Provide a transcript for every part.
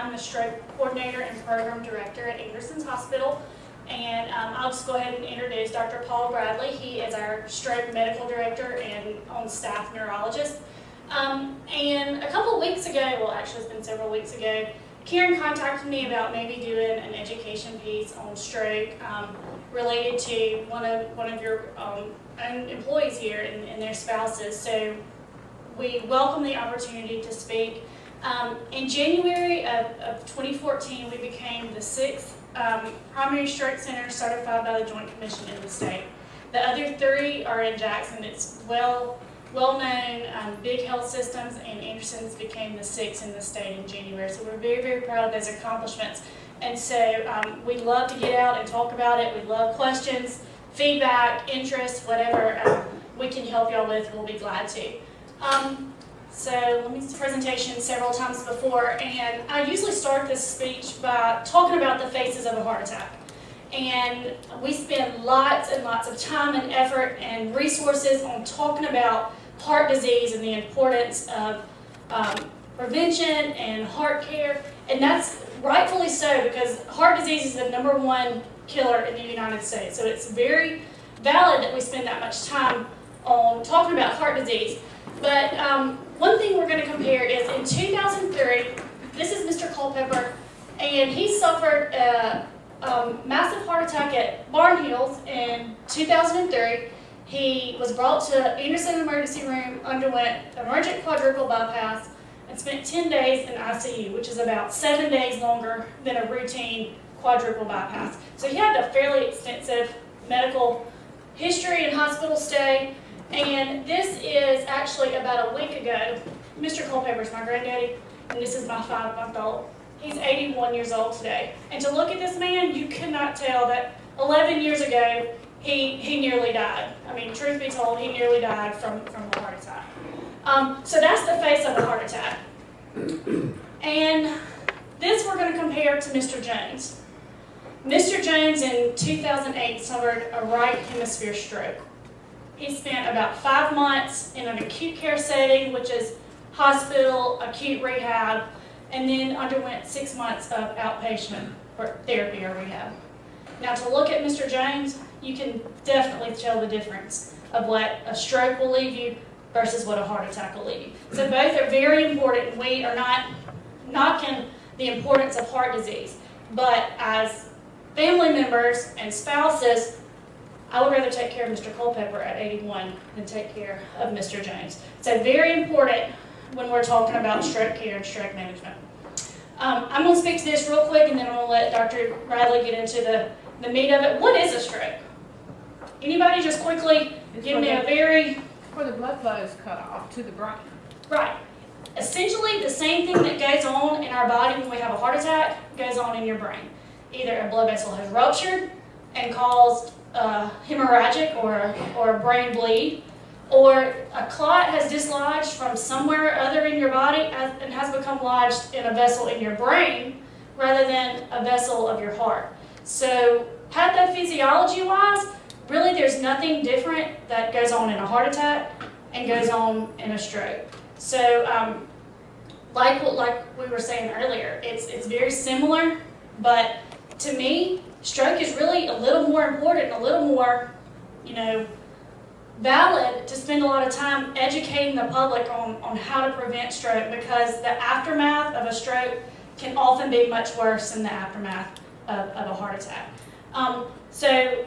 I'm the stroke coordinator and program director at Anderson's Hospital. And I'll just go ahead and introduce Dr. Paul Bradley. He is our stroke medical director and on-staff neurologist. And a couple of weeks ago, well, actually it's been several weeks ago, Karen contacted me about maybe doing an education piece on stroke related to one of your employees here and their spouses. So we welcome the opportunity to speak. In January of 2014, we became the 6th primary stroke center certified by the Joint Commission in the state. The other 3 are in Jackson. It's well-known big health systems, and Anderson's became the 6th in the state in January. So we're very, very proud of those accomplishments. And so we love to get out and talk about it. We love questions, feedback, interest, whatever we can help y'all with, we'll be glad to. So let me see the presentation several times before, and I usually start this speech by talking about the phases of a heart attack. And we spend lots and lots of time and effort and resources on talking about heart disease and the importance of prevention and heart care, and that's rightfully so, because heart disease is the #1 killer in the United States. So it's very valid that we spend that much time on talking about heart disease. But one thing we're going to compare is in 2003, this is Mr. Culpepper, and he suffered a massive heart attack at Barn Hills in 2003. He was brought to Anderson Emergency Room, underwent emergent quadruple bypass, and spent 10 days in ICU, which is about 7 days longer than a routine quadruple bypass. So he had a fairly extensive medical history and hospital stay. And this is actually about a week ago. Mr. Culpepper's my granddaddy, and this is my 5-month-old. He's 81 years old today. And to look at this man, you could not tell that 11 years ago, he nearly died. I mean, truth be told, he nearly died from a heart attack. So that's the face of a heart attack. And this we're going to compare to Mr. Jones. Mr. Jones in 2008 suffered a right hemisphere stroke. He spent about 5 months in an acute care setting, which is hospital, acute rehab, and then underwent 6 months of outpatient therapy or rehab. Now, to look at Mr. Jones, you can definitely tell the difference of what a stroke will leave you versus what a heart attack will leave you. So both are very important. We are not knocking the importance of heart disease, but as family members and spouses, I would rather take care of Mr. Culpepper at 81 than take care of Mr. Jones. So very important when we're talking about stroke care and stroke management. I'm going to speak to this real quick, and then I'm going to let Dr. Bradley get into the meat of it. What is a stroke? Anybody just quickly give me a very... Where the blood flow is cut off to the brain. Right. Essentially, the same thing that goes on in our body when we have a heart attack goes on in your brain. Either a blood vessel has ruptured and caused hemorrhagic or a brain bleed, or a clot has dislodged from somewhere other in your body and has become lodged in a vessel in your brain rather than a vessel of your heart. So pathophysiology-wise, really there's nothing different that goes on in a heart attack and goes on in a stroke. So like we were saying earlier, it's very similar, but to me, stroke is really a little more important, a little more, valid to spend a lot of time educating the public on how to prevent stroke, because the aftermath of a stroke can often be much worse than the aftermath of a heart attack. So,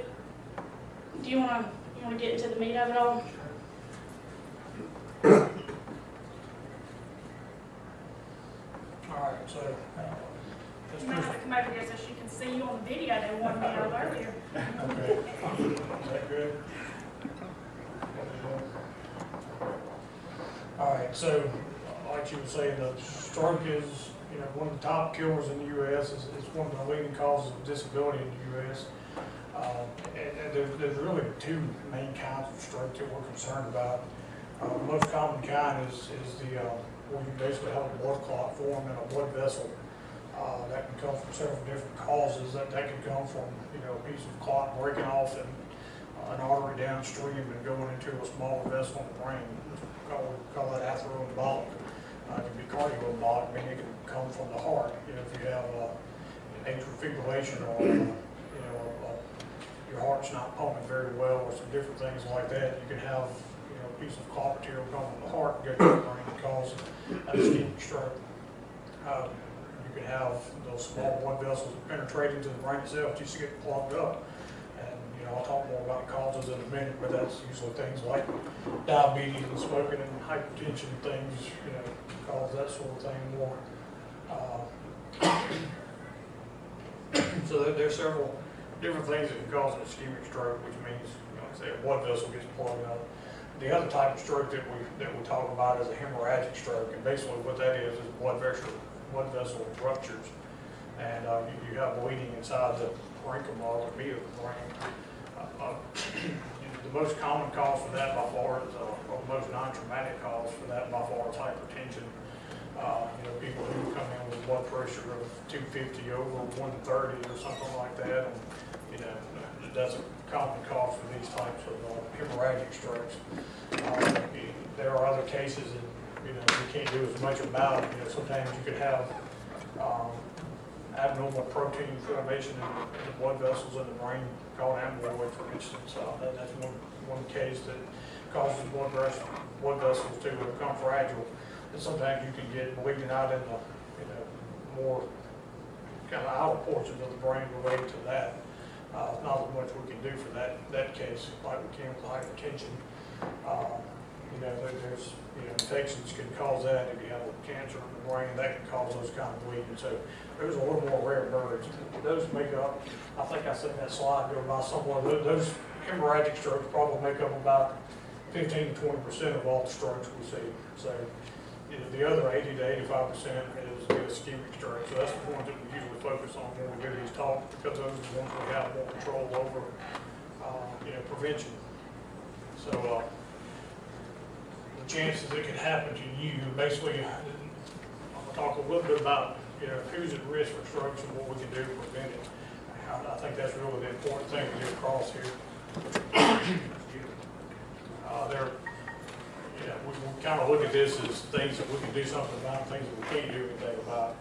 do you want to get into the meat of it all? All right, so You might have to come over here so she can see you on the video they wanted me of earlier. okay, is that good? All right, so like you were saying, the stroke is one of the top killers in the U.S. It's one of the leading causes of disability in the U.S. And there's really 2 main kinds of stroke that we're concerned about. The most common kind is the where you basically have a blood clot form in a blood vessel. That can come from several different causes. That can come from a piece of clot breaking off in an artery downstream and going into a smaller vessel in the brain. We call that atherosclerotic. It can be cardiomyopathy, I mean, it can come from the heart. You know, if you have atrial fibrillation or, your heart's not pumping very well or some different things like that, you can have, a piece of clot material come from the heart and go to the brain and cause an ischemic stroke. You can have those small blood vessels penetrate into the brain itself just to get clogged up. And, I'll talk more about causes in a minute, but that's usually things like diabetes and smoking and hypertension things, cause that sort of thing more. So there's several different things that can cause an ischemic stroke, which means, like I say, a blood vessel gets plugged up. The other type of stroke that we talk about is a hemorrhagic stroke, and basically what that is blood vessel ruptures, and you have bleeding inside the parenchyma or the meat of the brain. The most common cause for that by far is, or the most non-traumatic cause for that by far is hypertension. People who come in with blood pressure of 250 over 130 or something like that, and that's a common cause for these types of hemorrhagic strokes. There are other cases that you can't do as much about. Sometimes you could have abnormal protein formation in the blood vessels in the brain called amyloid, for instance. That's one case that causes blood vessels to become fragile. And sometimes you can get bleeding out in the more kind of outer portions of the brain related to that. Not as much we can do for that case like we can with hypertension. There's infections can cause that. If you have cancer in the brain, that can cause those kind of bleeding. So there's a little more rare birds. Those make up, I think I said that slide go by somewhere, those hemorrhagic strokes probably make up about 15 to 20% of all the strokes we see. So the other 80 to 85% is the ischemic stroke. So that's the ones that we usually focus on when we do these talks, because those are the ones we have more control over, prevention. So the chances it could happen to you, basically, I'm going to talk a little bit about who's at risk for strokes and what we can do to prevent it. I think that's really the important thing to get across here. We kind of look at this as things that we can do something about, things that we can't do anything about.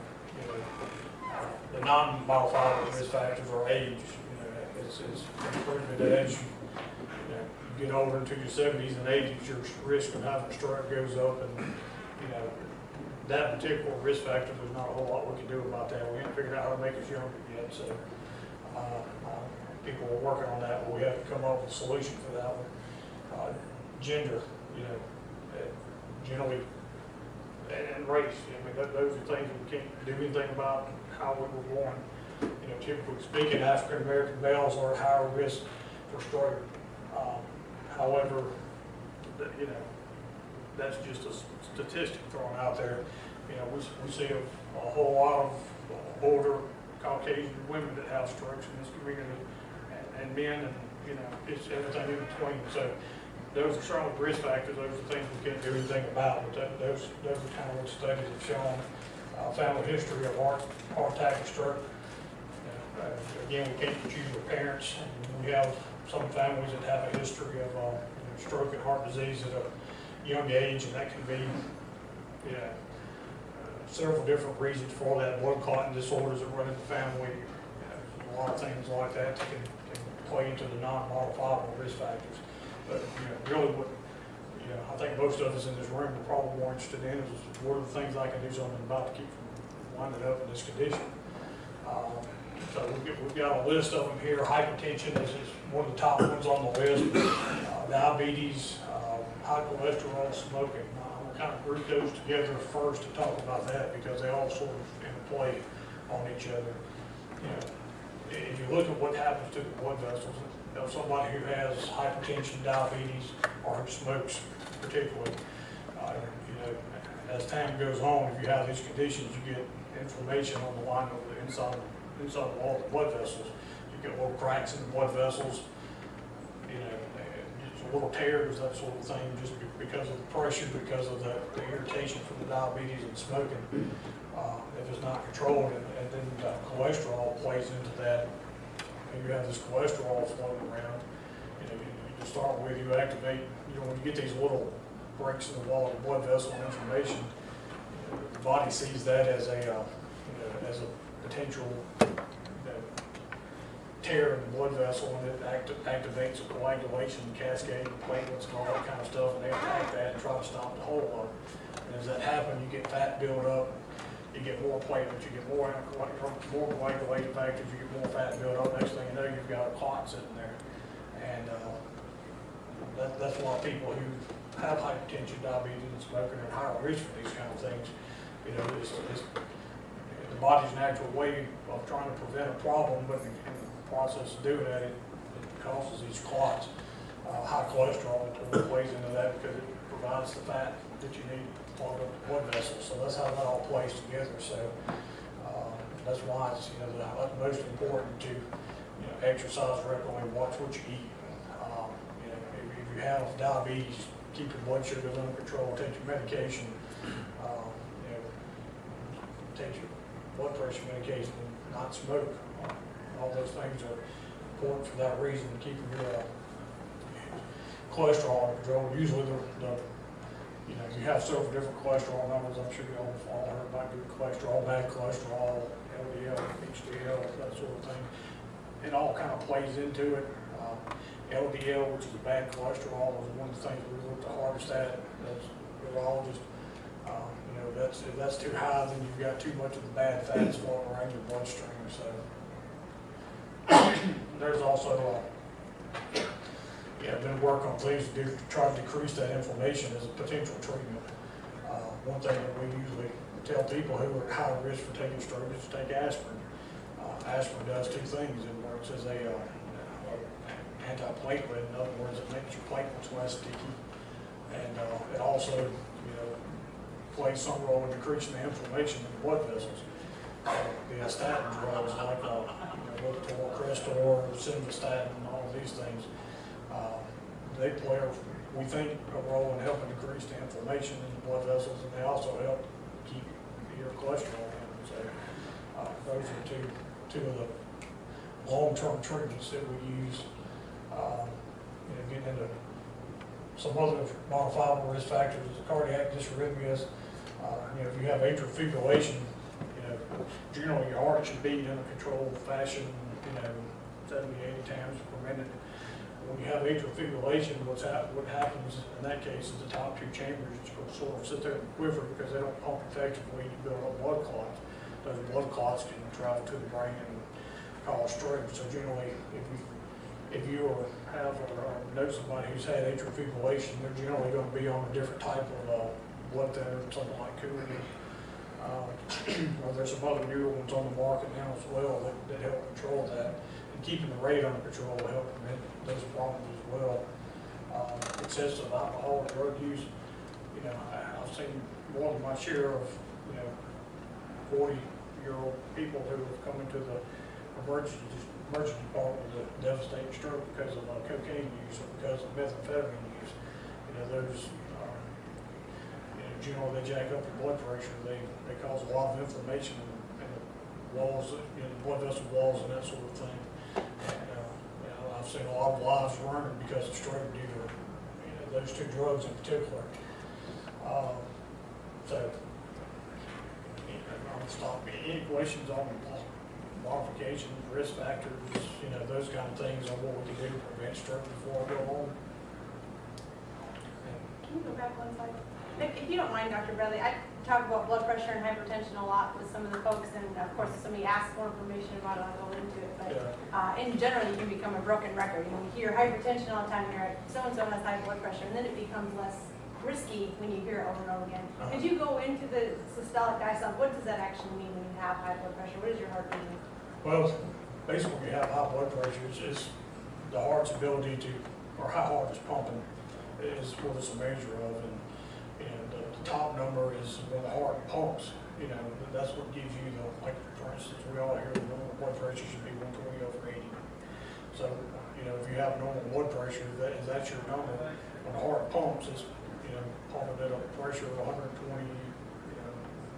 The non-modifiable risk factors are age. It's proven that as you get older into your 70s and 80s, your risk of having a stroke goes up, and that particular risk factor, there's not a whole lot we can do about that. We haven't figured out how to make us younger yet, so people are working on that, but we have to come up with a solution for that one. Gender, generally, and race. Those are things that we can't do anything about. How we were born. Typically speaking, African American males are at higher risk for stroke. However, that's just a statistic thrown out there. We see a whole lot of older Caucasian women that have strokes in this community, and men, and it's everything in between. So those are certainly risk factors. Those are things we can't do anything about. But those are kind of what studies have shown. Family history of heart attack and stroke. Again, we can't choose our parents, and we have some families that have a history of stroke and heart disease at a young age, and that can be several different reasons for that. Blood clotting disorders that run in the family, a lot of things like that can play into the non-modifiable risk factors. But really, what I think most of us in this room are probably more interested in is what are the things I can do something about to keep from winding up in this condition. So we've got a list of them here. Hypertension is one of the top ones on the list. Diabetes, high cholesterol, smoking. I'm going to kind of group those together first to talk about that because they all sort of interplay on each other. If you look at what happens to the blood vessels, somebody who has hypertension, diabetes, or who smokes particularly, as time goes on, if you have these conditions, you get inflammation on the line of the inside of all the blood vessels. You get little cracks in the blood vessels, just little tears, that sort of thing, just because of the pressure, because of the irritation from the diabetes and smoking. If it's not controlled, and then cholesterol plays into that. You have this cholesterol floating around. To start with, you activate. When you get these little breaks in the wall of the blood vessel inflammation, the body sees that as a, as a potential, tear in the blood vessel, and it activates a coagulation cascade, platelets and all that kind of stuff, and they attack that and try to stop the whole of it. And as that happens, you get fat build up, you get more platelets, you get more coagulating factors, you get more fat build up. Next thing you know, you've got a clot sitting there. And that's why people who have hypertension, diabetes, and smoking are at higher risk for these kind of things. It's the body's natural way of trying to prevent a problem, but in the process of doing that, it causes these clots. High cholesterol plays into that because it provides the fat that you need to clog up the blood vessels. So that's how that all plays together. So that's why it's the utmost important to exercise regularly, watch what you eat. If you have diabetes, keep your blood sugars under control, take your medication, take your blood pressure medication, and not smoke. All those things are important for that reason, keeping your cholesterol under control. Usually you have several different cholesterol numbers. I'm sure you all heard about good cholesterol, bad cholesterol, LDL, HDL, that sort of thing. It all kind of plays into it. LDL, which is bad cholesterol, is one of the things we look the hardest at as neurologists. If that's too high, then you've got too much of the bad fats flowing around your bloodstream. So there's also been work on things to try to decrease that inflammation as a potential treatment. One thing that we usually tell people who are at high risk for taking stroke is to take aspirin. Aspirin does two things. It works as a antiplatelet. In other words, it makes your platelets less sticky, and it also plays some role in decreasing the inflammation in the blood vessels. The statin drugs like Lipitor, Crestor, Simvastatin, and all of these things, they play, we think, a role in helping decrease the inflammation in the blood vessels, and they also help keep your cholesterol down. So those are two of the long-term treatments that we use. Getting into some other modifiable risk factors, cardiac dysrhythmias. If you have atrial fibrillation, generally your heart should beat in a controlled fashion, 70, 80 times per minute. When you have atrial fibrillation, what happens in that case is the top two chambers sort of sit there and quiver because they don't pump effectively. You build up blood clots. Those blood clots can travel to the brain and cause stroke. So generally, if you have or know somebody who's had atrial fibrillation, they're generally going to be on a different type of blood thinner, something like Coumadin. There's some other newer ones on the market now as well that help control that. And keeping the rate under control will help prevent those problems as well. Excessive alcohol and drug use. I've seen more than my share of 40-year-old people who have come into the emergency department with a devastating stroke because of cocaine use or because of methamphetamine use. Those generally they jack up your blood pressure. They cause a lot of inflammation in the walls, the blood vessel walls, and that sort of thing. And I've seen a lot of lives ruined because of stroke due to those two drugs in particular. So, I'll stop. Any questions on modifications, risk factors, those kind of things on what we can do to prevent stroke before I go on? Can you go back one slide? If you don't mind, Dr. Bradley, I talk about blood pressure and hypertension a lot with some of the folks, and of course, if somebody asks more information about it, I'll go into it. But in general, you can become a broken record. You hear hypertension all the time, you're like, so-and-so has high blood pressure, and then it becomes less risky when you hear it over and over again. Could you go into the systolic diastolic? What does that actually mean when you have high blood pressure? What is your heart beating? Well, basically, when you have high blood pressure, it's the heart's ability to, or how hard it's pumping, is what it's a measure of. And the top number is when the heart pumps. That's what gives you like for instance, we all hear the normal blood pressure should be 120/80. So, if you have normal blood pressure, if that's your number. When the heart pumps, it's pumping at a pressure of 120,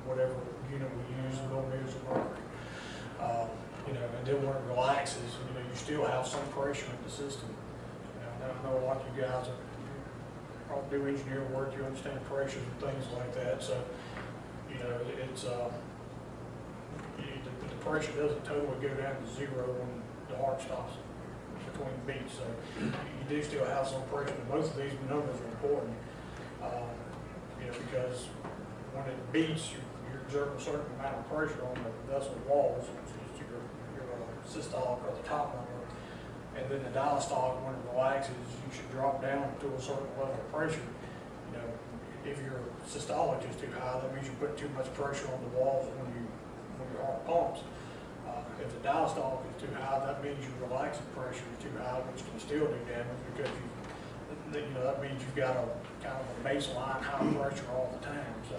whatever unit we use, millimeters of mercury. And then when it relaxes, you still have some pressure in the system. I know a lot of you guys probably do engineer work, you understand pressures and things like that. So, you know, it's, the pressure doesn't totally go down to zero when the heart stops between beats, so you do still have some pressure. Both of these numbers are important, you know, because when it beats, you're exerting a certain amount of pressure on the vessel walls, which is your systolic or the top number. And then the diastolic, when it relaxes, you should drop down to a certain level of pressure. You know, if your systolic is too high, that means you put too much pressure on the walls when your heart pumps. If the diastolic is too high, that means your relaxing pressure is too high, which can still do damage because you know, that means you've got a kind of a baseline high pressure all the time. So,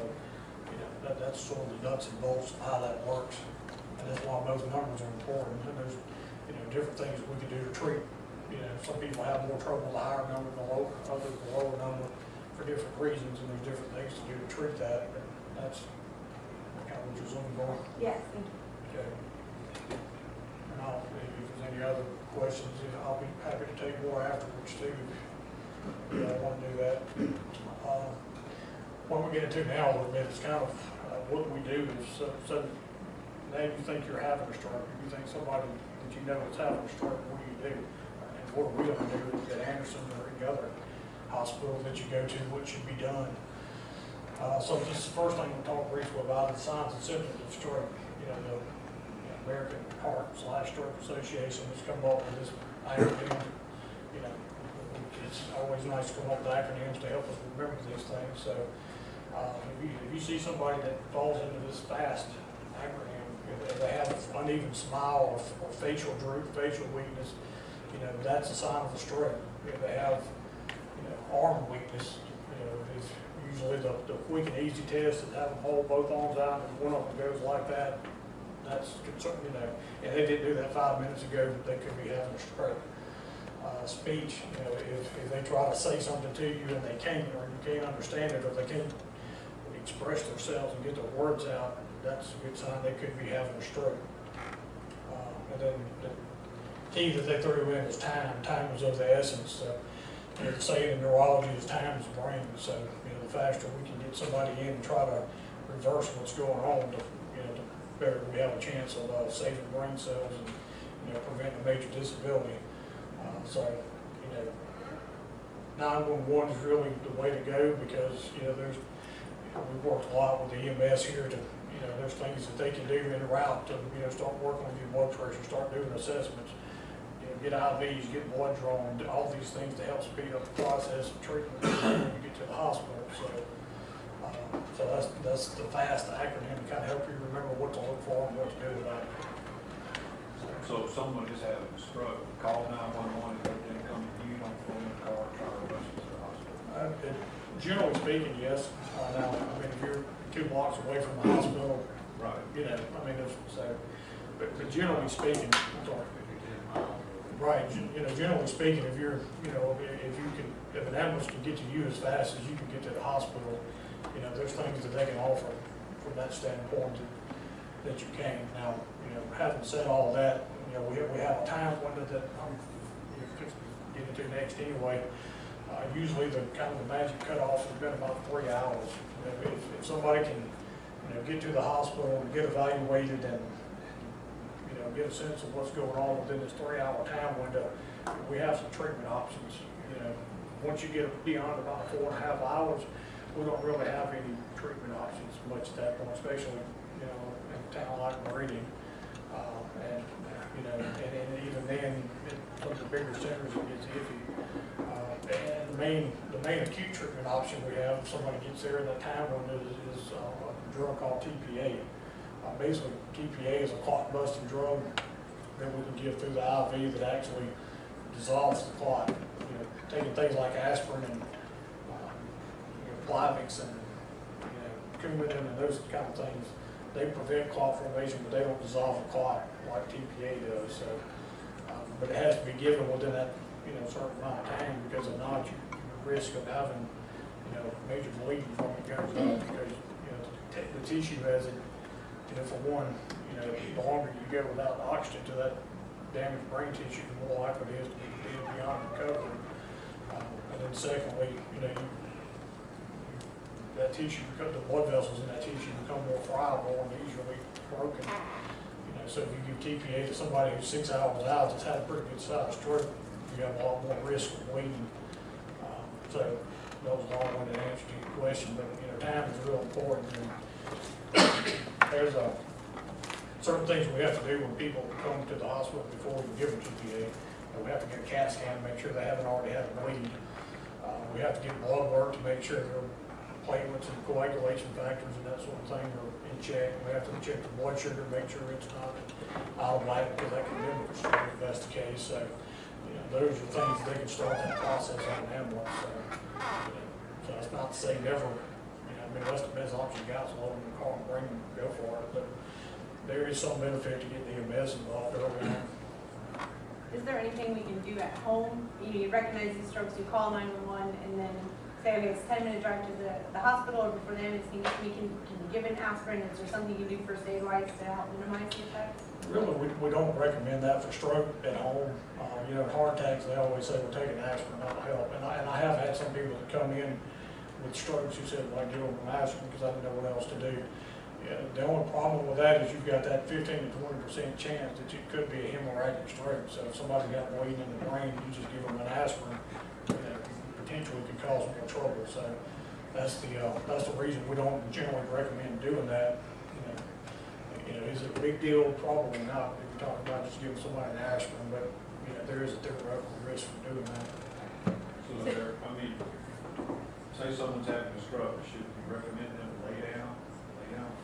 you know, that's sort of the nuts and bolts of how that works. And that's why both numbers are important. And there's, you know, different things we can do to treat. You know, some people have more trouble with the higher number than the lower, others the lower number for different reasons, and there's different things to do to treat that. But that's kind of what you're looking for. Yes, thank you. Okay. And if there's any other questions, you know, I'll be happy to take more afterwards too. If you want to do that. What we're getting to now a little bit is kind of what we do is so now you think you're having a stroke, if you think somebody that you know is having a stroke, what do you do? And what are we going to do at Anderson or any other hospital that you go to? What should be done? So this is the first thing we'll talk briefly about is signs and symptoms of stroke. You know, the American Heart/Stroke Association has come up with this acronym. You know, it's always nice to come up with acronyms to help us remember these things. So if you see somebody that falls into this FAST acronym, if they have an uneven smile or facial droop, facial weakness, you know, that's a sign of a stroke. If they have, you know, arm weakness, you know, it's usually the quick and easy test that have them hold both arms out and one of them goes like that. That's concerned, you know, and they didn't do that 5 minutes ago, they could be having a stroke. Speech, you know, if they try to say something to you and they can't, or you can't understand it, or they can't express themselves and get their words out, that's a good sign they could be having a stroke. And then the key that they threw in is time. Time is of the essence. You know, the saying in neurology is time is brain. So, you know, the faster we can get somebody in and try to reverse what's going on, the better we have a chance of saving brain cells and, you know, preventing a major disability. So, you know, 911 is really the way to go because, you know, we've worked a lot with the EMS here to, you know, there's things that they can do in a route to, you know, start working with your blood pressure, start doing assessments, you know, get IVs, get blood drawn, all these things to help speed up the process of treatment when you get to the hospital. So that's the FAST acronym to kind of help you remember what to look for and what to do about it. So if someone is having a stroke, call 911 and then come to you, don't throw in a car, try to rush to the hospital. Generally speaking, yes. Now, I mean, if you're 2 blocks away from the hospital, Right. you know, I mean, but generally speaking, right, you know, generally speaking, if you're, you know, if an ambulance can get to you as fast as you can get to the hospital, you know, there's things that they can offer from that standpoint that you can. Now, you know, having said all that, you know, we have a time window that I'm getting to next anyway. Usually the kind of the magic cutoff has been about 3 hours. You know, if somebody can, you know, get to the hospital and get evaluated and, you know, get a sense of what's going on within this 3-hour time window, we have some treatment options. You know, once you get beyond about 4.5 hours, we don't really have any treatment options much at that point, especially, you know, in a town like Meridian. And, you know, and even then, in some of the bigger centers, it gets iffy. And the main acute treatment option we have, if somebody gets there in that time window, is a drug called TPA. Basically, TPA is a clot busting drug that we can give through the IV that actually dissolves the clot. You know, taking things like aspirin and Plavix and, you know, Coumadin and those kind of things, they prevent clot formation, but they don't dissolve the clot like TPA does. So, but it has to be given within that, you know, certain amount of time, because if not, you risk of having, you know, major bleeding from it goes up because, you know, the tissue has it. You know, for one, you know, the longer you go without oxygen to that damaged brain tissue, the more likely it is to be dead beyond recovery. And then secondly, you know, that tissue, because the blood vessels in that tissue become more friable and easily broken. You know, so if you give TPA to somebody who's 6 hours out that's had a pretty good sized stroke, you have a lot more risk of bleeding. So that was a long-winded answer to your question, but you know, time is real important. And there's certain things we have to do when people come to the hospital before we give them TPA. We have to get a CAT scan to make sure they haven't already had a bleed. We have to get blood work to make sure their platelets and coagulation factors and that sort of thing are in check. We have to check the blood sugar, make sure it's not out of whack, because that can mimic a stroke if that's the case. So, you know, those are things they can start that process on an ambulance. So, you know, so it's not to say never. You know, I mean, that's the best option you got. So load them in the car and bring them, go for it. But there is some benefit to getting the EMS involved early on. Is there anything we can do at home? You recognize these strokes, you call 911, and then say, okay, it's a 10-minute drive to the hospital, or before the ambulance can you give an aspirin? Is there something you can do first aid-wise to help minimize the effects? Really, we don't recommend that for stroke at home. You know, heart attacks, they always say, well, take an aspirin, that'll help. And I have had some people that come in with strokes who said, well, I give them an aspirin because I didn't know what else to do. Yeah, the only problem with that is you've got that 15 to 20% chance that it could be a hemorrhagic stroke. So if somebody's got bleeding in the brain, you just give them an aspirin, you know, potentially could cause more trouble. So that's the reason we don't generally recommend doing that. You know, is it a big deal? Probably not. If you're talking about just giving somebody an aspirin, but you know, there is a theoretical risk for doing that. So there, I mean, say someone's having a stroke, should we recommend them lay down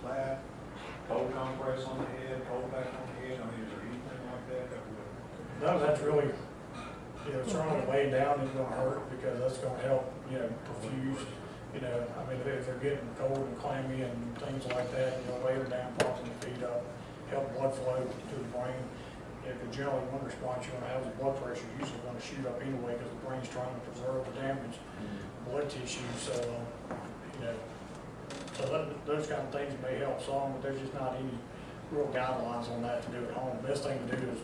flat, cold compress on the head, cold pack on the head? I mean, is there anything like that that would? No, that's really, you know, certainly laying down isn't gonna hurt because that's gonna help, you know, perfuse. You know, I mean, if they're getting cold and clammy and things like that, you know, lay them down, propping the feet up, help blood flow to the brain. If the generally one response you're gonna have is blood pressure, usually gonna shoot up anyway because the brain's trying to preserve the damaged blood tissue. So, you know, so those kind of things may help some, but there's just not any real guidelines on that to do at home. The best thing to do is,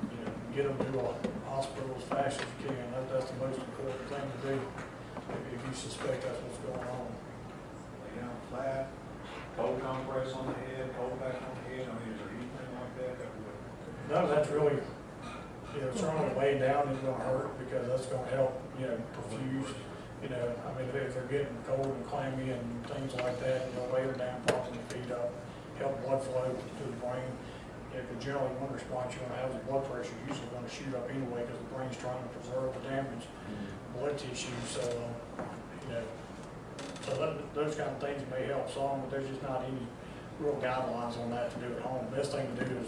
you know, get them to a hospital as fast as you can. That's the most important thing to do if you suspect that's what's going on. Lay down flat, cold compress on the head, cold pack on the head? I mean, is there anything like that that would? No, that's really, you know, certainly laying down isn't gonna hurt because that's gonna help, you know, perfuse. You know, I mean, if they're getting cold and clammy and things like that, you know, lay them down, propping the feet up, help blood flow to the brain. If the generally one response you're gonna have is blood pressure, usually gonna shoot up anyway because the brain's trying to preserve the damaged blood tissue. So, you know, so those kind of things may help some, but there's just not any real guidelines on that to do at home. The best thing to do is,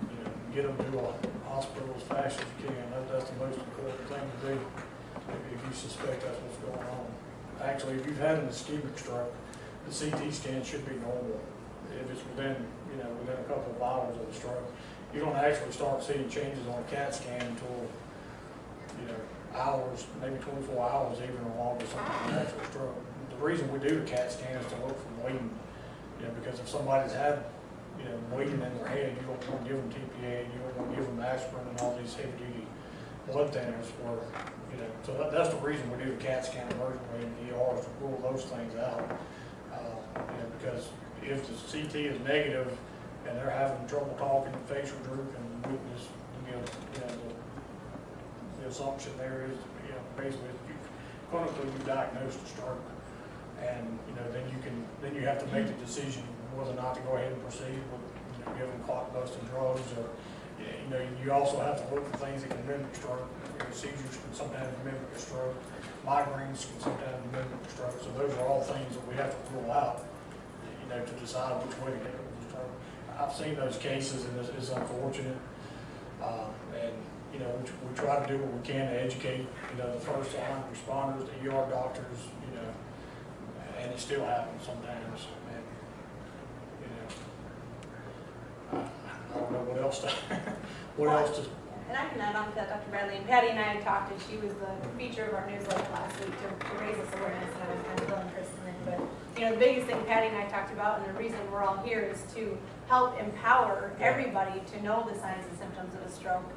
you know, get them to a hospital as fast as you can. That's the most important thing to do if you suspect that's what's going on. Actually, if you've had an ischemic stroke, the CT scan should be normal. If it's within a couple of hours of the stroke, you don't actually start seeing changes on a CAT scan until, you know, hours, maybe 24 hours even or longer, something like an actual stroke. The reason we do the CAT scan is to look for bleeding, you know, because if somebody's had, you know, bleeding in their head, you don't want to give them TPA, you don't want to give them aspirin and all these heavy-duty blood thinners for, you know, so that's the reason we do the CAT scan emergently in the ER, is to rule those things out. You know, because if the CT is negative and they're having trouble talking, facial droop and weakness, the assumption there is, you know, basically clinically you diagnose the stroke, and you know, then you have to make the decision whether or not to go ahead and proceed with, you know, giving clot busting drugs, or you know, you also have to look for things that can mimic stroke. You know, seizures can sometimes mimic a stroke, migraines can sometimes mimic a stroke. So those are all things that we have to rule out, you know, to decide which way to go with the stroke. I've seen those cases, and it's unfortunate. And you know, we try to do what we can to educate, you know, the first line responders, the ER doctors, you know, and it still happens sometimes. And you know, I don't know what else to, And I can add on to that, Dr. Bradley, and Patty and I had talked, and she was the feature of our newsletter last week to raise this awareness, and I was kind of filling Kristen in. But, you know, the biggest thing Patty and I talked about, and the reason we're all here, is to help empower everybody to know the signs and symptoms of a stroke.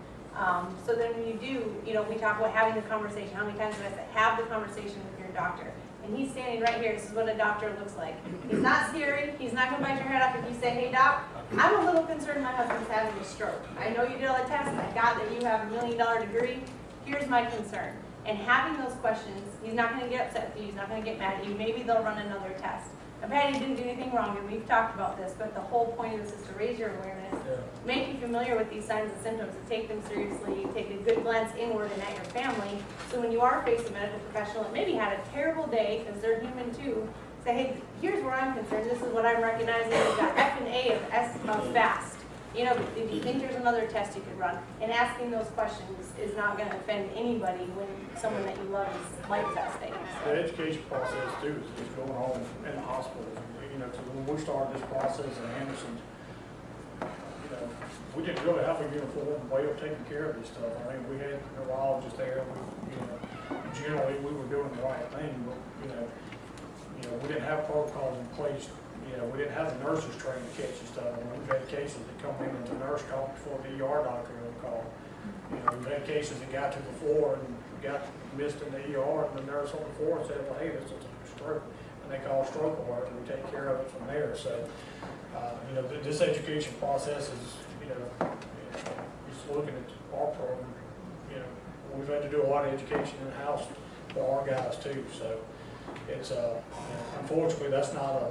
So then when you do, you know, we talk about having the conversation, how many times do I say, have the conversation with your doctor. and he's standing right here, this is what a doctor looks like. He's not scary, he's not gonna bite your head off if you say, hey doc, I'm a little concerned my husband's having a stroke. I know you did all the tests, I got that you have $1 million degree, here's my concern. And having those questions, he's not gonna get upset with you, he's not gonna get mad at you, maybe they'll run another test. Patty didn't do anything wrong, and we've talked about this, but the whole point of this is to raise your awareness, make you familiar with these signs and symptoms, and take them seriously, take a good glance inward and at your family, so when you are facing a medical professional that maybe had a terrible day, because they're human too, say, hey, here's where I'm concerned, this is what I'm recognizing, we've got F and A of fast. You know, if you think there's another test you could run, and asking those questions is not going to offend anybody when someone that you love is life testing. The education process too is going on in the hospitals. You know, 'cause when we started this process in Anderson, you know, we didn't really have a uniform way of taking care of this stuff. I mean, we had neurologists there. You know, generally we were doing the right thing, but you know, we didn't have protocols in place. You know, we didn't have the nurses trained to catch this stuff. I mean, we've had cases that come in and the nurse called before the ER doctor would call. You know, we've had cases that got to the floor and got missed in the ER, and the nurse on the floor said, well, hey, this is a stroke. And they call stroke alert, and we take care of it from there. So, you know, this education process is, you know, just looking at our program, you know, we've had to do a lot of education in-house for our guys too. So it's, you know, unfortunately, that's not a,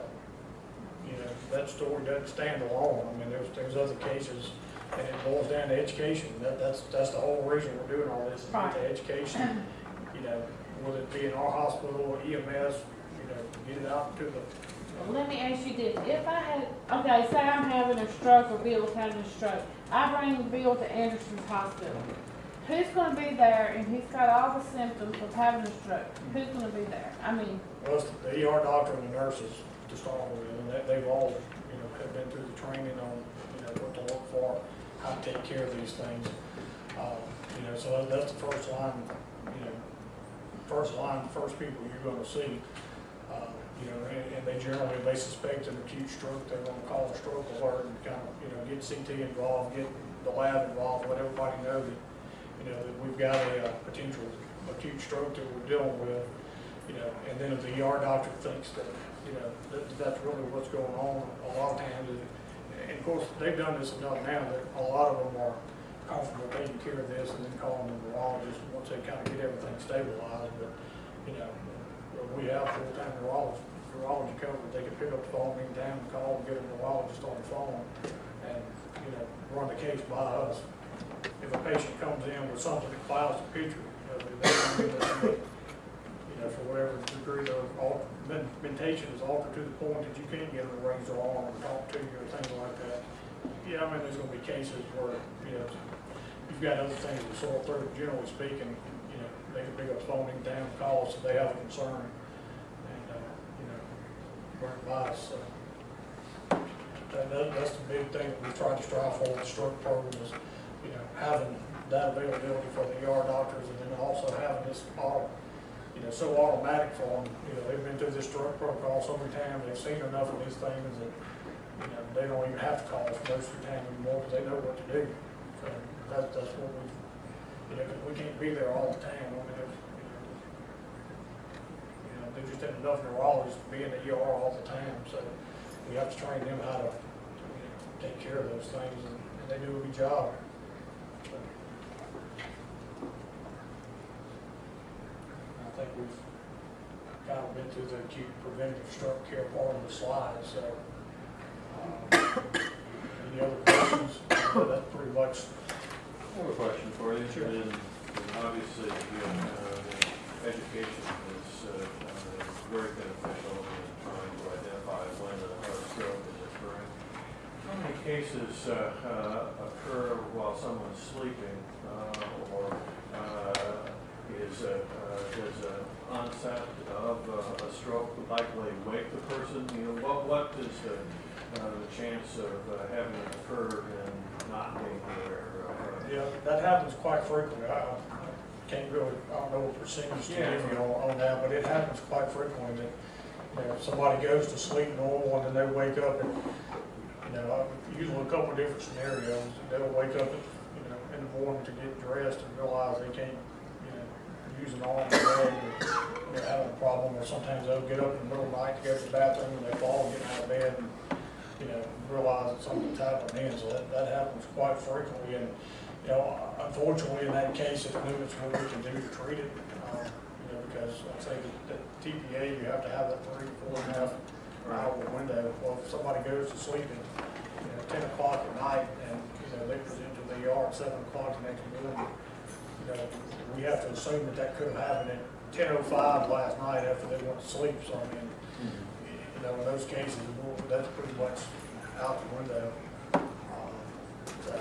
you know, that story doesn't stand alone. I mean, there's other cases, and it boils down to education. That's the whole reason we're doing all this, is to get the education, you know, whether it be in our hospital or EMS, you know, get it out to the. Well, let me ask you this, if I had, okay, say I'm having a stroke or Bill's having a stroke, I bring Bill to Anderson's hospital. Who's gonna be there and he's got all the symptoms of having a stroke? Who's gonna be there? I mean. Well, it's the ER doctor and the nurses to start with, and they've all, you know, have been through the training on, you know, what to look for, how to take care of these things. You know, so that's the first line, you know, first people you're gonna see. You know, and they generally, if they suspect an acute stroke, they're gonna call a stroke alert and kind of, you know, get CT involved, get the lab involved, let everybody know that, you know, that we've got a potential acute stroke that we're dealing with. You know, and then if the ER doctor thinks that, you know, that's really what's going on, a lot of times, and of course, they've done this enough now that a lot of them are comfortable taking care of this and then calling the neurologist once they kind of get everything stabilized. But, you know, we have full-time neurology coverage. They can pick up the phone anytime and call and get a neurologist on the phone and, you know, run the case by us. If a patient comes in with something that clouds the picture, you know, they don't give us, you know, for whatever degree their mentation is altered to the point that you can't get them to raise their arm or talk to you or things like that. Yeah, I mean, there's going to be cases where, you know, you've got other things to sort through. Generally speaking, you know, they can pick up the phone anytime, call us if they have a concern, and, you know, run it by us. So that's the big thing that we try to strive for with the stroke program is, you know, having that availability for the ER doctors, and then also having this you know, so automatic for them. You know, they've been through this stroke protocol so many times, they've seen enough of these things that, you know, they don't even have to call us most of the time anymore because they know what to do. So that's what we, you know, we can't be there all the time. I mean, you know, they just have enough neurologists to be in the ER all the time. So we have to train them how to, you know, take care of those things, and they do a good job. So, I think we've kind of been through the acute preventative stroke care part of the slide. So, any other questions? That's pretty much. I have a question for you. Sure. And obviously, you know, education is very beneficial in trying to identify when a stroke is occurring. How many cases occur while someone's sleeping, or does an onset of a stroke likely wake the person? You know, what is the chance of having it occur and not being aware? Yeah, that happens quite frequently. I can't really, I don't know what percentage to give you on that, but it happens quite frequently that, you know, somebody goes to sleep normal and then they wake up and, you know, usually a couple of different scenarios. They'll wake up, you know, in the morning to get dressed and realize they can't, you know, using arm and leg, or they're having a problem, or sometimes they'll get up in the middle of the night to go to the bathroom and they fall getting out of bed and, realize that something's happening. So that happens quite frequently. And, unfortunately in that case, it limits what we can do to treat it. Because I say that TPA, you have to have that 4.5 hour window. Well, if somebody goes to sleep at 10 o'clock at night and, they present to the ER at 7 o'clock the next morning, we have to assume that could have happened at 10:05 last night after they went to sleep. So, I mean, in those cases, that's pretty much out the window. So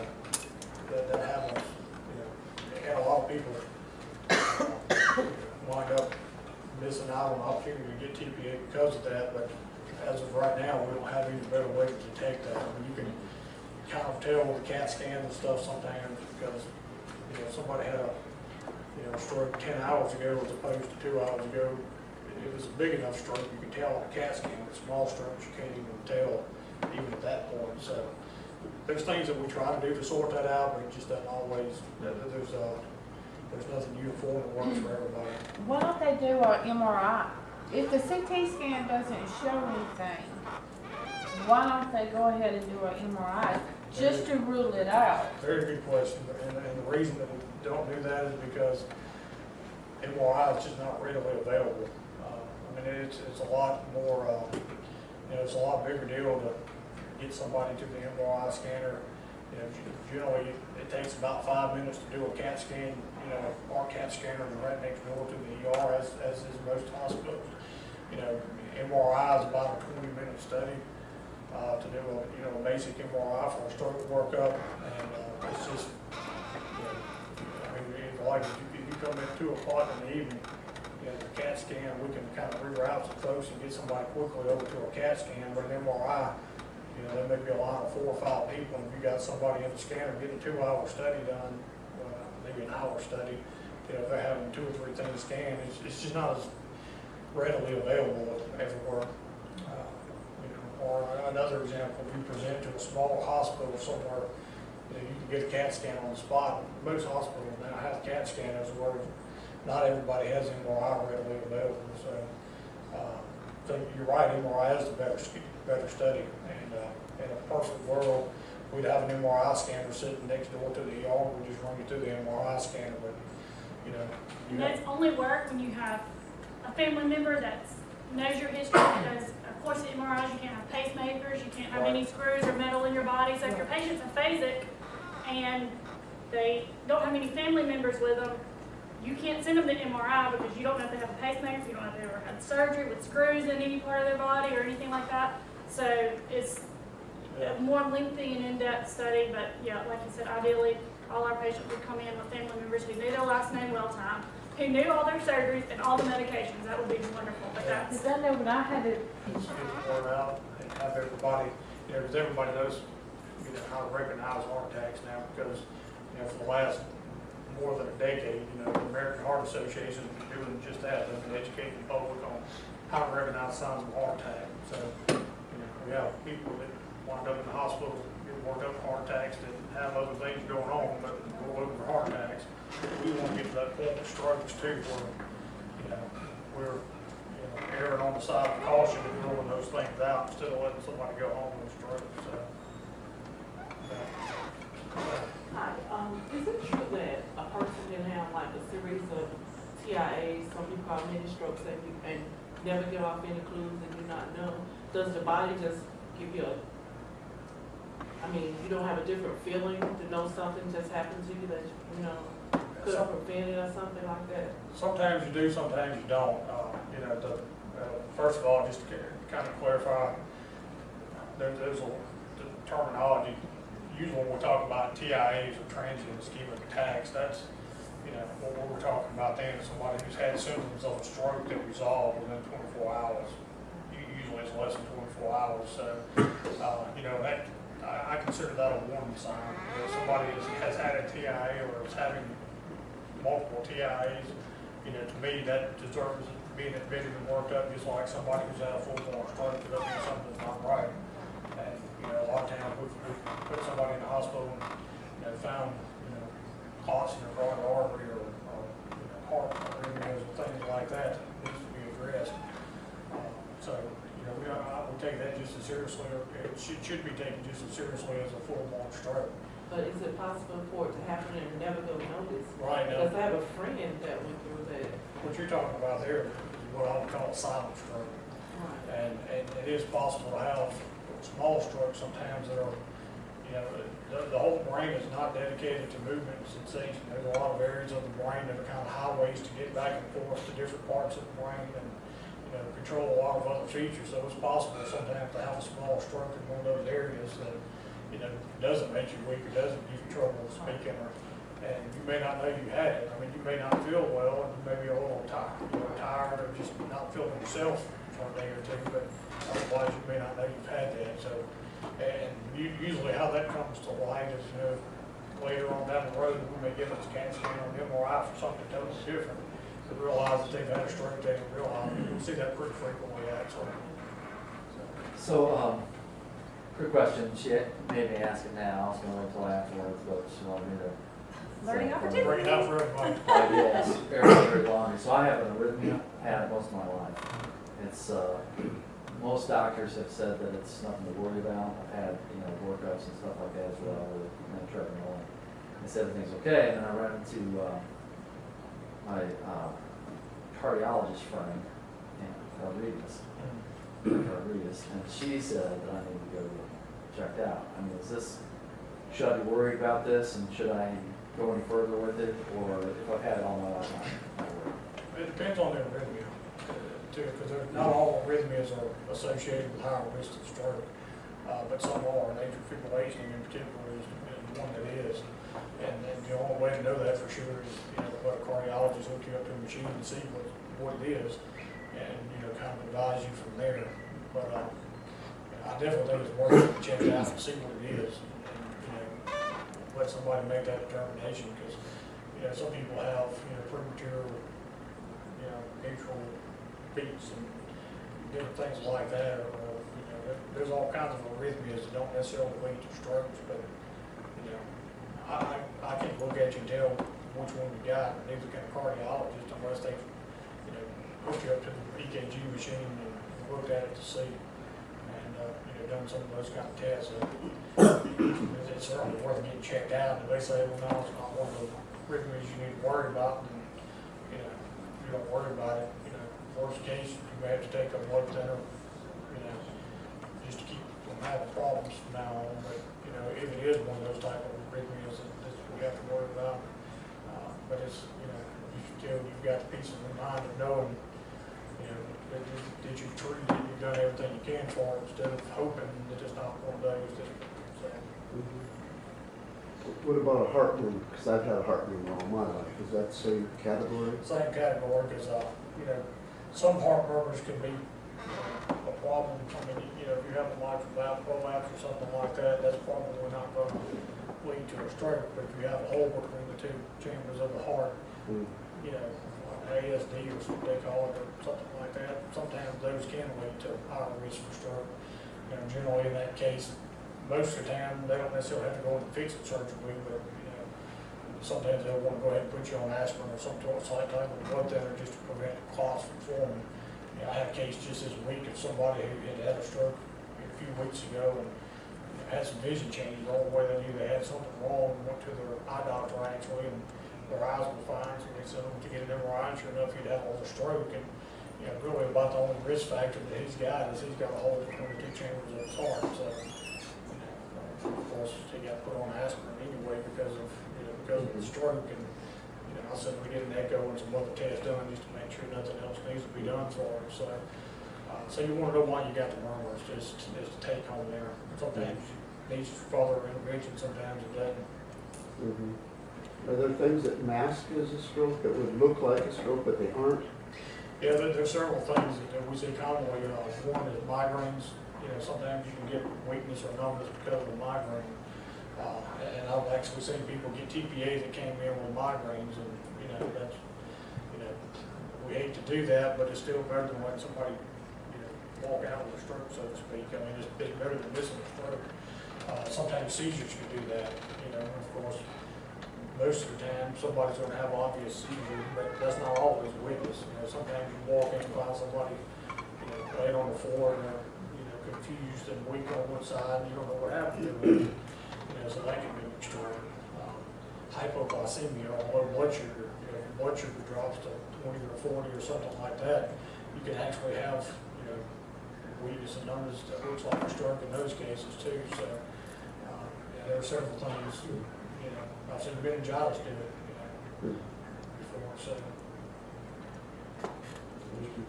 that happens, and a lot of people wind up missing out on opportunity to get TPA because of that, but as of right now, we don't have any better way to detect that. I mean, you can kind of tell with the CAT scans and stuff sometimes because, somebody had a, stroke 10 hours ago as opposed to 2 hours ago. It was a big enough stroke, you can tell on a CAT scan. With small strokes, you can't even tell even at that point. So there's things that we try to do to sort that out, but it just doesn't always, there's nothing uniform that works for everybody. Why don't they do an MRI? If the CT scan doesn't show anything, why don't they go ahead and do an MRI just to rule it out? Very good question, and the reason that we don't do that is because MRI is just not readily available. I mean, it's a lot more, it's a lot bigger deal to get somebody to the MRI scanner. Generally it takes about 5 minutes to do a CAT scan. Our CAT scanner is right next door to the ER, as is most hospitals. MRI is about a 20-minute study to do a basic MRI for a stroke workup, and it's just, I mean, it's like if you come in 2 o'clock in the evening, the CAT scan, we can kind of reroute some folks and get somebody quickly over to a CAT scan, but an MRI, there may be a line of 4 or 5 people, and if you got somebody in the scanner getting a 2-hour study done, maybe an hour study, if they're having 2 or 3 things scanned, it's just not as readily available everywhere. Or another example, if you present to a small hospital somewhere, you can get a CAT scan on the spot. Most hospitals now have CAT scanners where not everybody has MRI readily available. So, you're right, MRI is the better study. And in a perfect world, we'd have an MRI scanner sitting next door to the ER. We just run you through the MRI scanner, but and that's only work when you have a family member that knows your history, because of course at MRIs you can't have pacemakers, you can't have any screws or metal in your body. So if your patient's aphasic and they don't have any family members with them, you can't send them to MRI because you don't know if they have a pacemaker, you don't know if they ever had surgery with screws in any part of their body or anything like that. So it's a more lengthy and in-depth study, but yeah, like you said, ideally all our patients would come in with family members who knew their last name well time, who knew all their surgeries and all the medications. That would be wonderful, but that's... Because I know when I had it, just get the word out and have everybody, because everybody knows, how to recognize heart attacks now, because, for the last more than a decade, the American Heart Association has been doing just that. They've been educating the public on how to recognize signs of heart attack. So, we have people that wind up in the hospital, get worked up with heart attacks that have other things going on, but go over heart attacks. We want to get to that point with strokes too, where, we're, erring on the side of caution and rolling those things out instead of letting somebody go home with a stroke. So, Hi, is it true that a person can have like a series of TIAs, some people call mini strokes, and never get off any clues and do not know? Does the body just give you you don't have a different feeling to know something just happened to you that, could have prevented or something like that? Sometimes you do, sometimes you don't. First of all, just to kind of clarify, there's a terminology. Usually when we talk about TIAs or transient ischemic attacks, that's, what we're talking about then is somebody who's had symptoms of a stroke that resolve within 24 hours. Usually it's less than 24 hours. So, I consider that a warning sign. Somebody has had a TIA or is having multiple TIAs, to me that deserves being admitted and worked up, just like somebody who's had a full-blown stroke. That means something's not right. And a lot of times we've put somebody in the hospital and found clots in their carotid artery or heart arrhythmias and things like that that needs to be addressed. So, I would take that just as seriously, or it should be taken just as seriously as a full-blown stroke. But is it possible for it to happen and never go notice? Right now, Because I have a friend that went through that. what you're talking about there is what I would call a silent stroke. Right. And it is possible to have small strokes sometimes that are, the whole brain is not dedicated to movement and sensation. There's a lot of areas of the brain that are kind of highways to get back and forth to different parts of the brain and, control a lot of other features. So it's possible sometimes to have a small stroke in one of those areas that, doesn't make you weak or doesn't give you trouble speaking and you may not know you had it. I mean, you may not feel well and you may be a little tired or just not feeling yourself for a day or two, but otherwise you may not know you've had that. So, and usually how that comes to light is, later on down the road, we may get a CAT scan or an MRI for something totally different to realize that they've had a stroke. They don't realize it. You see that pretty frequently, actually. So, quick question, she made me ask it now, I was gonna wait till afterwards, but she wanted me to. Learning opportunity. Bring it out for everybody. Yes, very long. So I have an arrhythmia, had it most of my life. It's, most doctors have said that it's nothing to worry about. I've had, workups and stuff like that as well, with treadmill. They said everything's okay, and then I ran into, my, cardiologist friend, Rodriguez, and she said that I need to go checked out. I mean, should I be worried about this, and should I go any further with it, or if I've had it all my life, not worried? It depends on the arrhythmia, too, because not all arrhythmias are associated with higher risk of stroke, but some are, and atrial fibrillation in particular is one that is. And the only way to know that for sure is, let a cardiologist hook you up to a machine and see what it is, and, kind of advise you from there. But I definitely think it's worth it to check it out and see what it is, and let somebody make that determination, because, some people have, premature, atrial beats and different things like that, or, there's all kinds of arrhythmias that don't necessarily lead to strokes, but, I can't look at you and tell which one you got, and neither can a cardiologist unless they've, hooked you up to the EKG machine and looked at it to see, and, done some of those kind of tests. It's certainly worth getting checked out. If they say, well, no, it's not one of the arrhythmias you need to worry about, then, you don't worry about it. Worst case, you may have to take a blood thinner, just to keep from having problems from now on. But, if it is one of those type of arrhythmias that we have to worry about, but it's, you've got the peace of mind of knowing, that you've treated it, you've done everything you can for it, instead of hoping that it's not one of those that, so. What about a heart murmur? Because I've had a heart murmur all my life. Is that the same category? Same category, because, some heart murmurs can be a problem. I mean, if you have a mitral valve prolapse or something like that, that's probably not going to lead to a stroke. But if you have a hole between the two chambers of the heart, like ASD or something they call it, or something like that, sometimes those can lead to higher risk for stroke. Generally in that case, most of the time, they don't necessarily have to go in and fix it surgically, but, sometimes they'll want to go ahead and put you on aspirin or some type of blood thinner just to prevent clots from forming. I had a case just this week of somebody who had a stroke a few weeks ago and had some vision changes. The only way they knew they had something wrong, went to their eye doctor actually, and their eyes were fine, so they sent them to get an MRI, and sure enough, he'd had a stroke. And, really about the only risk factor that he's got is he's got a hole between the two chambers of his heart. So, of course, he got put on aspirin anyway because of the stroke. And, I said we get an echo and some other tests done just to make sure nothing else needs to be done for him. So, so you want to know why you got the murmurs, just to take home there. Sometimes it needs further intervention, sometimes it doesn't. Are there things that mask as a stroke that would look like a stroke but they aren't? Yeah, there's several things that we see commonly. One is migraines. Sometimes you can get weakness or numbness because of a migraine. And I've actually seen people get TPA that came in with migraines, and that's we hate to do that, but it's still better than letting somebody walk out with a stroke, so to speak. I mean, it's better than missing a stroke. Sometimes seizures can do that. Of course, most of the time, somebody's gonna have obvious seizure, but that's not always a witness. You know, sometimes you walk in and find somebody, you know, laying on the floor and they're, you know, confused and weak on one side, and you don't know what happened to them. You know, so that can be extreme. Hypoglycemia or low blood sugar, you know, if your blood sugar drops to 20 or 40 or something like that, you can actually have, you know, weakness in numbers that looks like a stroke in those cases too. So, yeah, there are several things, you know, I've seen meningitis do it, you know, before, so.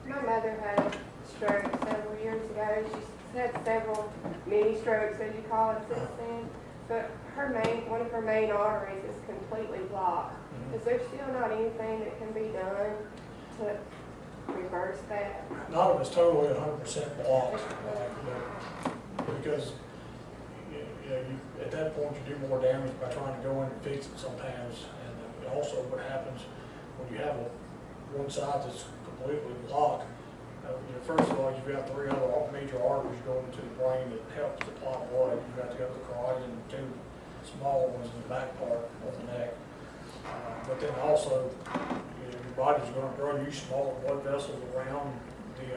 My mother had a stroke several years ago. She's had several mini strokes, as you call it, since then. But one of her main arteries is completely blocked. Is there still not anything that can be done to reverse that? Not if it's totally 100% blocked, because you know, at that point you do more damage by trying to go in and fix it sometimes. And also what happens when you have one side that's completely blocked, you know, first of all, you've got 3 other major arteries going to the brain that help supply blood. You've got the other carotid and 2 smaller ones in the back part of the neck. But then also, you know, your body's going to grow you smaller blood vessels around the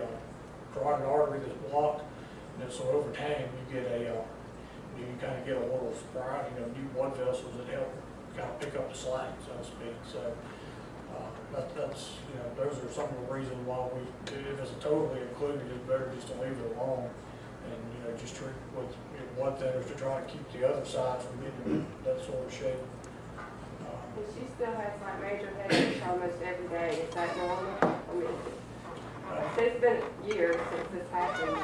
carotid artery that's blocked. And so over time, you get you kind of get a little sprouting of new blood vessels that help kind of pick up the slack, so to speak. So that's, you know, those are some of the reasons why if it's totally included, it's better just to leave it alone and, you know, just treat with blood thinners to try to keep the other side from getting that sort of shape. And she still has like major headaches almost every day. Is that normal? I mean, it's been years since this happened.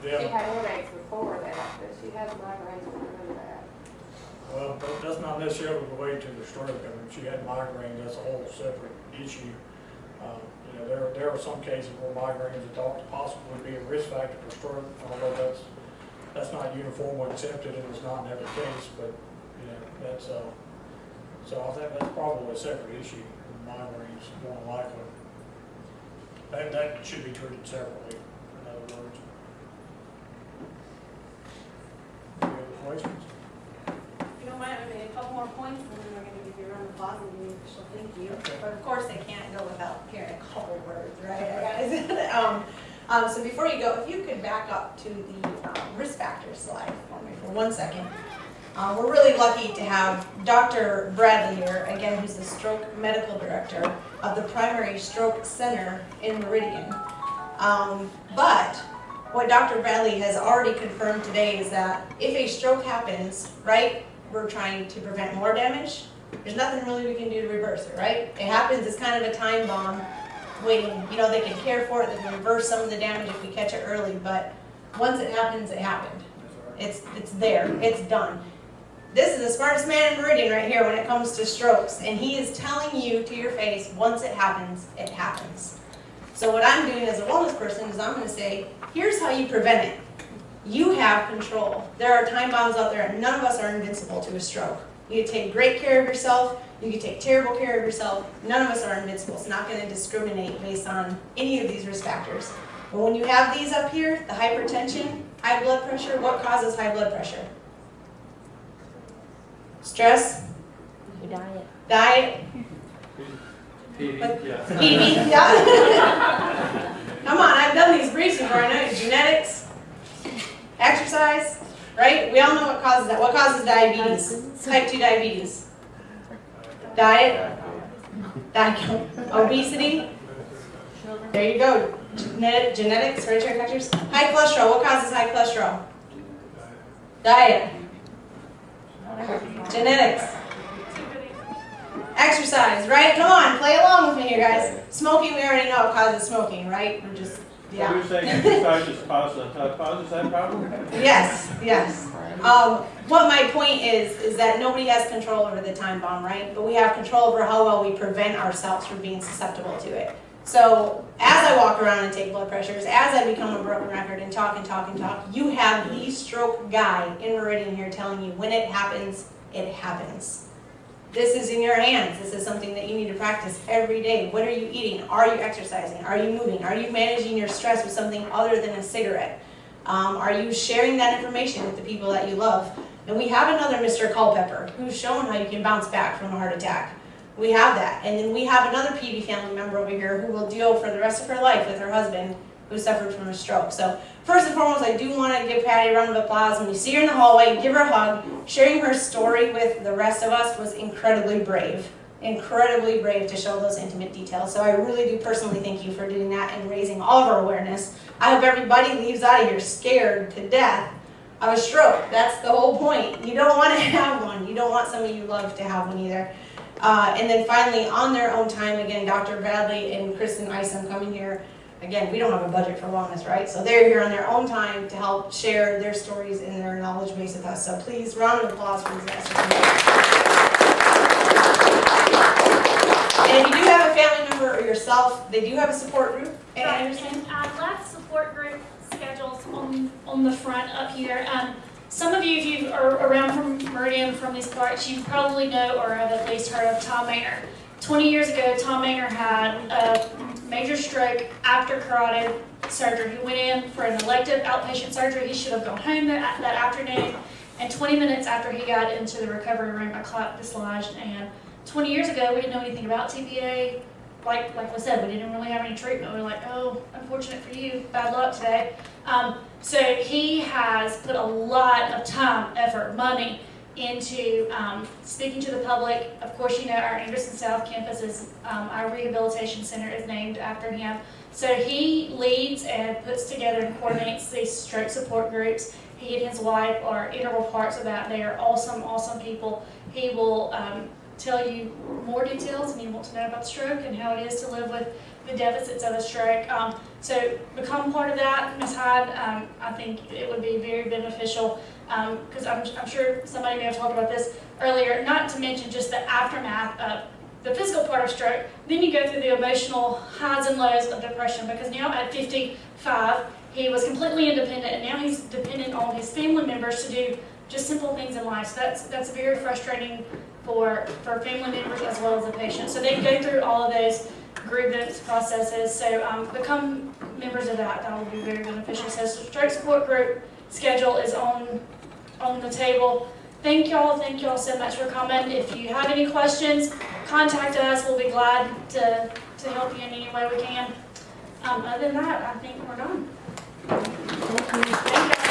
Yeah. She had headaches before that, but she has migraines really bad. Well, but that's not necessarily related to the stroke. I mean, she had migraine, that's a whole separate issue. You know, there are some cases where migraines are thought to possibly be a risk factor for stroke, although that's not uniformly accepted and it's not in every case, but, you know, that's, so I think that's probably a separate issue, migraines, more than likely. That should be treated separately, in other words. Any other questions? You don't mind, I mean, a couple more points, and then we're gonna give you a round of applause and give you an official thank you. But of course, I can't go without hearing a couple words, right? So before you go, if you could back up to the risk factor slide for me for 1 second. We're really lucky to have Dr. Bradley here, again, who's the stroke medical director of the Primary Stroke Center in Meridian. But what Dr. Bradley has already confirmed today is that if a stroke happens, right, we're trying to prevent more damage. There's nothing really we can do to reverse it, right? It happens, it's kind of a time bomb waiting. You know, they can care for it, they can reverse some of the damage if we catch it early, but once it happens, it happened. It's there, it's done. This is the smartest man in Meridian right here when it comes to strokes, and he is telling you to your face, once it happens, it happens. So what I'm doing as a wellness person is I'm going to say, here's how you prevent it. You have control. There are time bombs out there, and none of us are invincible to a stroke. You can take great care of yourself, you can take terrible care of yourself. None of us are invincible. It's not going to discriminate based on any of these risk factors. But when you have these up here, the hypertension, high blood pressure, what causes high blood pressure? Stress? Diet? Peavey, yeah. Peavey, yeah. Come on, I've done these briefs before, I know. Genetics, exercise, right? We all know what causes that. What causes diabetes? Type 2 diabetes. Diet? Obesity? There you go. Genetics, hereditary factors. High cholesterol. What causes high cholesterol? Diet. Genetics. Exercise, right? Come on, play along with me here, guys. Smoking, we already know it causes smoking, right? We're just, yeah. You're saying exercise causes that problem? Yes, yes. What my point is that nobody has control over the time bomb, right? But we have control over how well we prevent ourselves from being susceptible to it. So as I walk around and take blood pressures, as I become a broken record and talk, you have the stroke guy in Meridian here telling you when it happens, it happens. This is in your hands. This is something that you need to practice every day. What are you eating? Are you exercising? Are you moving? Are you managing your stress with something other than a cigarette? Are you sharing that information with the people that you love? And we have another Mr. Culpepper who's shown how you can bounce back from a heart attack. We have that. And then we have another Peavey family member over here who will deal for the rest of her life with her husband who suffered from a stroke. So first and foremost, I do want to give Patty a round of applause. When you see her in the hallway, give her a hug. Sharing her story with the rest of us was incredibly brave to show those intimate details. So I really do personally thank you for doing that and raising all of our awareness. I hope everybody leaves out of here scared to death of a stroke. That's the whole point. You don't want to have one. You don't want somebody you love to have one either. And then finally, on their own time, again, Dr. Bradley and Kristen Isom coming here. Again, we don't have a budget for wellness, right? So they're here on their own time to help share their stories and their knowledge base with us. So please, round of applause for these guys. And if you do have a family member or yourself, they do have a support group. And I understand. And last support group schedules on the front up here. Some of you, if you are around from Meridian, from these parts, you probably know or have at least heard of Tom Maynard. 20 years ago, Tom Maynard had a major stroke after carotid surgery. He went in for an elective outpatient surgery. He should have gone home that afternoon. And 20 minutes after he got into the recovery room, a clot dislodged. And 20 years ago, we didn't know anything about TBA. Like I said, we didn't really have any treatment. We were like, oh, unfortunate for you, bad luck today. So he has put a lot of time, effort, money into speaking to the public. Of course, you know, our Anderson South campus is, our rehabilitation center is named after him. So he leads and puts together and coordinates these stroke support groups. He and his wife are integral parts of that. They are awesome, awesome people. He will tell you more details and you want to know about the stroke and how it is to live with the deficits of a stroke. So become part of that, Ms. Hyde. I think it would be very beneficial because I'm sure somebody may have talked about this earlier, not to mention just the aftermath of the physical part of stroke. Then you go through the emotional highs and lows of depression, because now at 55, he was completely independent and now he's dependent on his family members to do just simple things in life. So that's very frustrating for family members as well as the patient. So they go through all of those grievance processes. So become members of that. That will be very beneficial. So stroke support group schedule is on the table. Thank y'all so much for coming. If you have any questions, contact us. We'll be glad to help you in any way we can. Other than that, I think we're done. Thank you.